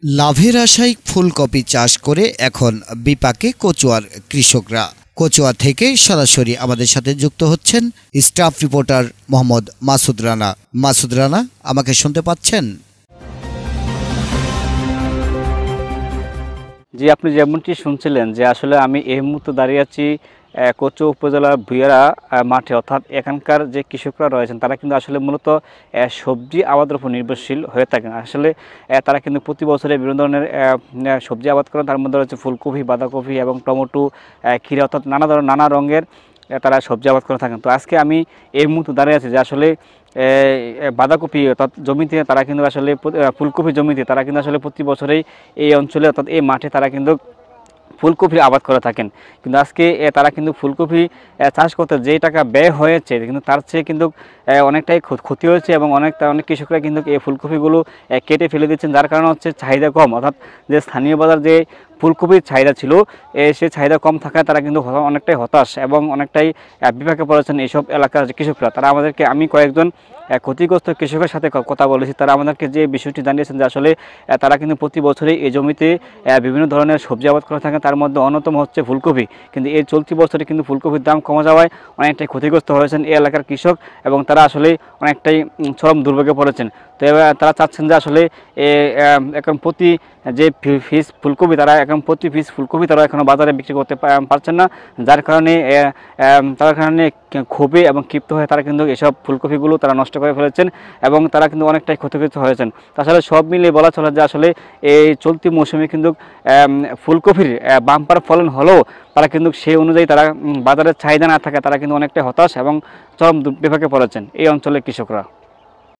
লাভের আশায় ফুলকপি চাষ করে এখন বিপাকে কচুয়ার কৃষকরা। কচুয়া থেকে সরাসরি আমাদের সাথে যুক্ত হচ্ছেন স্টাফ রিপোর্টার মোহাম্মদ মাসুদ রানা। মাসুদ রানা, আমাকে শুনতে পাচ্ছেন? জি, আপনি যেমনটি শুনছিলেন যে আসলে আমি এই মুহূর্তে দাঁড়িয়ে আছি কচুয়া উপজেলার ভুইয়ারা মাঠে। অর্থাৎ এখানকার যে কৃষকরা রয়েছেন তারা কিন্তু আসলে মূলত সবজি আবাদের উপর নির্ভরশীল হয়ে থাকেন। আসলে তারা কিন্তু প্রতি বছরে বিভিন্ন ধরনের সবজি আবাদ করেন। তার মধ্যে রয়েছে ফুলকপি, বাঁধাকপি এবং টমেটো, ক্ষীরা, অর্থাৎ নানা রঙের তারা সবজি আবাদ করে থাকেন। তো আজকে আমি এই মুহূর্তে দাঁড়িয়ে আছি যে আসলে বাঁধাকপি অর্থাৎ জমিতে তারা কিন্তু আসলে ফুলকপি জমিতে তারা কিন্তু আসলে প্রতি বছরেই এই অঞ্চলে অর্থাৎ এই মাঠে তারা কিন্তু ফুলকপির আবাদ করে থাকেন। কিন্তু আজকে তারা কিন্তু ফুলকপি চাষ করতে যেই টাকা ব্যয় হয়েছে কিন্তু তার চেয়ে কিন্তু অনেকটাই ক্ষতি হয়েছে এবং অনেক কৃষকরা কিন্তু এই ফুলকপিগুলো কেটে ফেলে দিচ্ছেন, যার কারণে হচ্ছে চাহিদা কম। অর্থাৎ যে স্থানীয় বাজার যে ফুলকপির চাহিদা ছিল সে চাহিদা কম থাকায় তারা কিন্তু অনেকটাই হতাশ এবং অনেকটাই বিপাকে পড়েছেন এইসব এলাকার যে কৃষকরা। তারা আমাদেরকে, আমি কয়েকজন ক্ষতিগ্রস্ত কৃষকের সাথে কথা বলেছি, তারা আমাদেরকে যে বিষয়টি জানিয়েছেন যে আসলে তারা কিন্তু প্রতি বছরই এই জমিতে বিভিন্ন ধরনের সবজি আবাদ করে থাকেন, তার মধ্যে অন্যতম হচ্ছে ফুলকপি। কিন্তু এই চলতি বছরে কিন্তু ফুলকপির দাম কমে যাওয়ায় অনেকটাই ক্ষতিগ্রস্ত হয়েছেন এই এলাকার কৃষক এবং তারা আসলে অনেকটাই চরম দুর্ভোগে পড়েছেন। তো তারা চাচ্ছেন যে আসলে এখন প্রতি যে পিস ফুলকপি তারা এখন প্রতি পিস ফুলকপি তারা এখনও বাজারে বিক্রি করতে পারছেন না, যার কারণে ক্ষোভে এবং ক্ষিপ্ত হয়ে তারা কিন্তু এসব ফুলকপিগুলো তারা নষ্ট করে ফেলেছেন এবং তারা কিন্তু অনেকটাই ক্ষতিগ্রস্ত হয়েছেন। আসলে সব মিলিয়ে বলা চলে যে আসলে এই চলতি মৌসুমে কিন্তু ফুলকপির বাম্পার ফলন হলেও তারা কিন্তু সেই অনুযায়ী তারা বাজারের চাহিদা না থাকে, তারা কিন্তু অনেকটাই হতাশ এবং চরম বিপাকে পড়েছেন এই অঞ্চলের কৃষকরা।